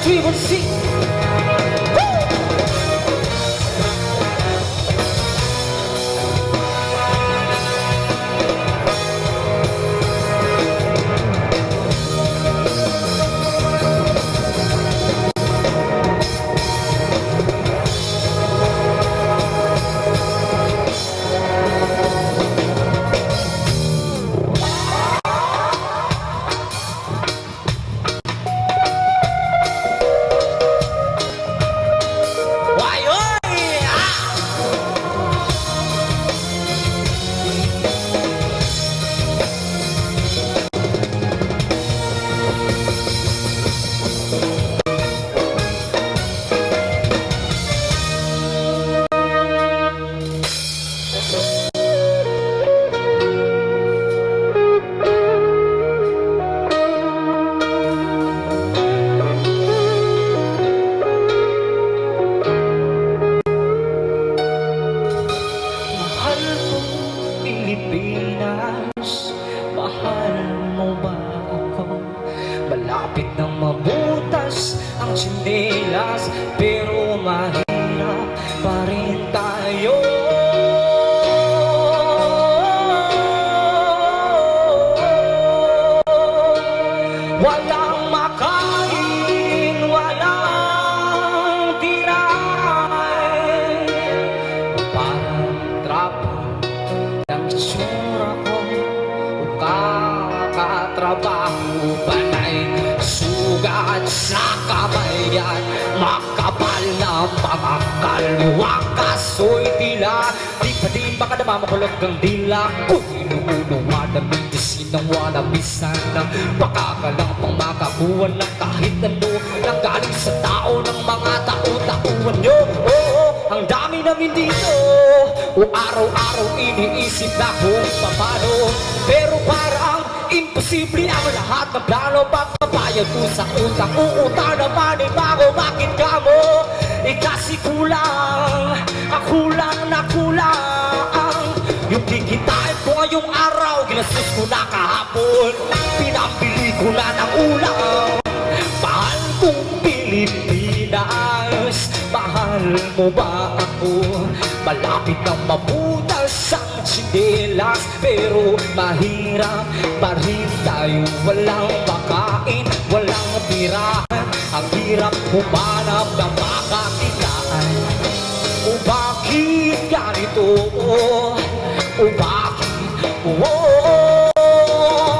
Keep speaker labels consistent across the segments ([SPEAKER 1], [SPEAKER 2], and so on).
[SPEAKER 1] 316. Malapit nang mabutas ang tsinelas, pero mahirap pa rin tayo. Walang makain, walang tirahan, parang trapo ng itsura ko o kakatrabaho pa. Sugat sa kamay at makapal na mga kaliwang kaso'y tila di pa din baka namamakulog ang dila. Kung inuunawa na medisinang wala bisan ng pakakalang pang makakuha ng kahit ano nang galing sa tao ng mga tao-tauhan nyo. Oo, ang dami namin dito o araw-araw iniisip na kung paano, pero parang imposible ang lahat ng plano. Pagpapayag ko sa utang, uutang naman bago bakit ka mo? Kasi kulang, kulang na kulang. Yung kikitain ko ngayong araw, ginastos ko na kahapon. Pinambili ko na ng ulam. Mahal kong Pilipinas, mahal mo ba ako? Malapit nang mabutas ang tsinelas, pero mahirap pa rin tayo. Walang makain, walang tirahan, ang hirap humanap ng makakitaan. O bakit ganito? O bakit?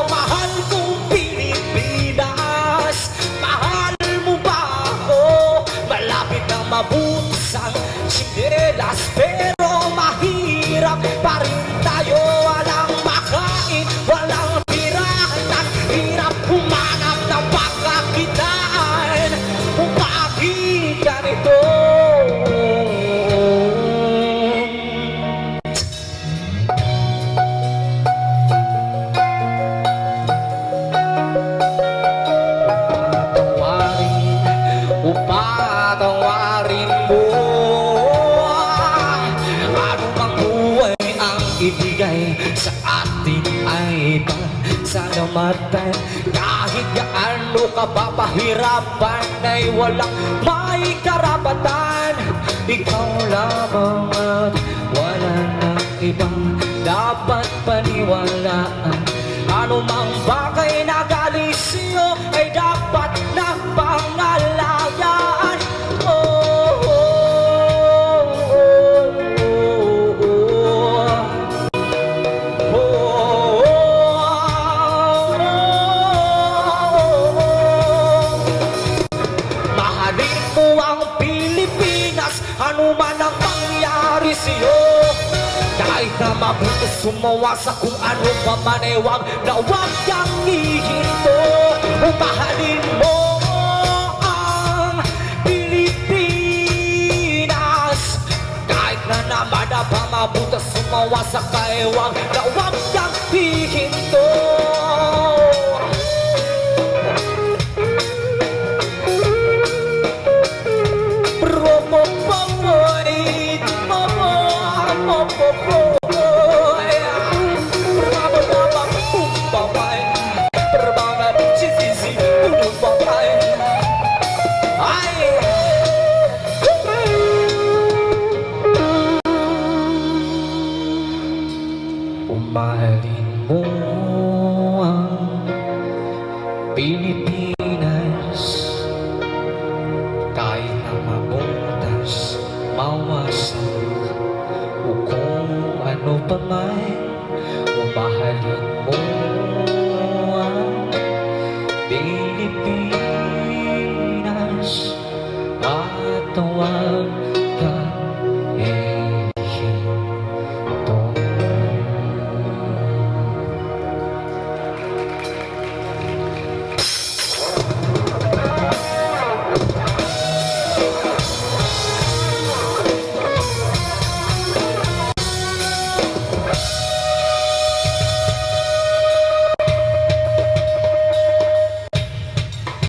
[SPEAKER 1] Mahal kong Pilipinas, mahal mo ba ako? Malapit nang mabutas ang tsinelas, pero mahirap pa rin tayo. Walang makain, walang tirahan, at hirap humanap ng pagkakitaan. Kung bakit ganito? Patawarin mo ano mang buhay ang ibigay sa atin ay pasalamatan. Kahit gaano ka pa pahirapan ay walang may karapatan. Ikaw lamang at wala nang ibang dapat paniwalaan. Ano mang bagay na galing sa'yo ay dapat na pangalagaan. Mahalin mo ang Pilipinas, ano man ang mangyari sa'yo. Kahit na mabuti sumawa sa kung ano pa man ay wag na wag kang hihinto. Mahalin mo ang Pilipinas, kahit na naman na pa mabuti sumawa sa kaiwag na wag kang hihinto. Mahalin mo ang pinili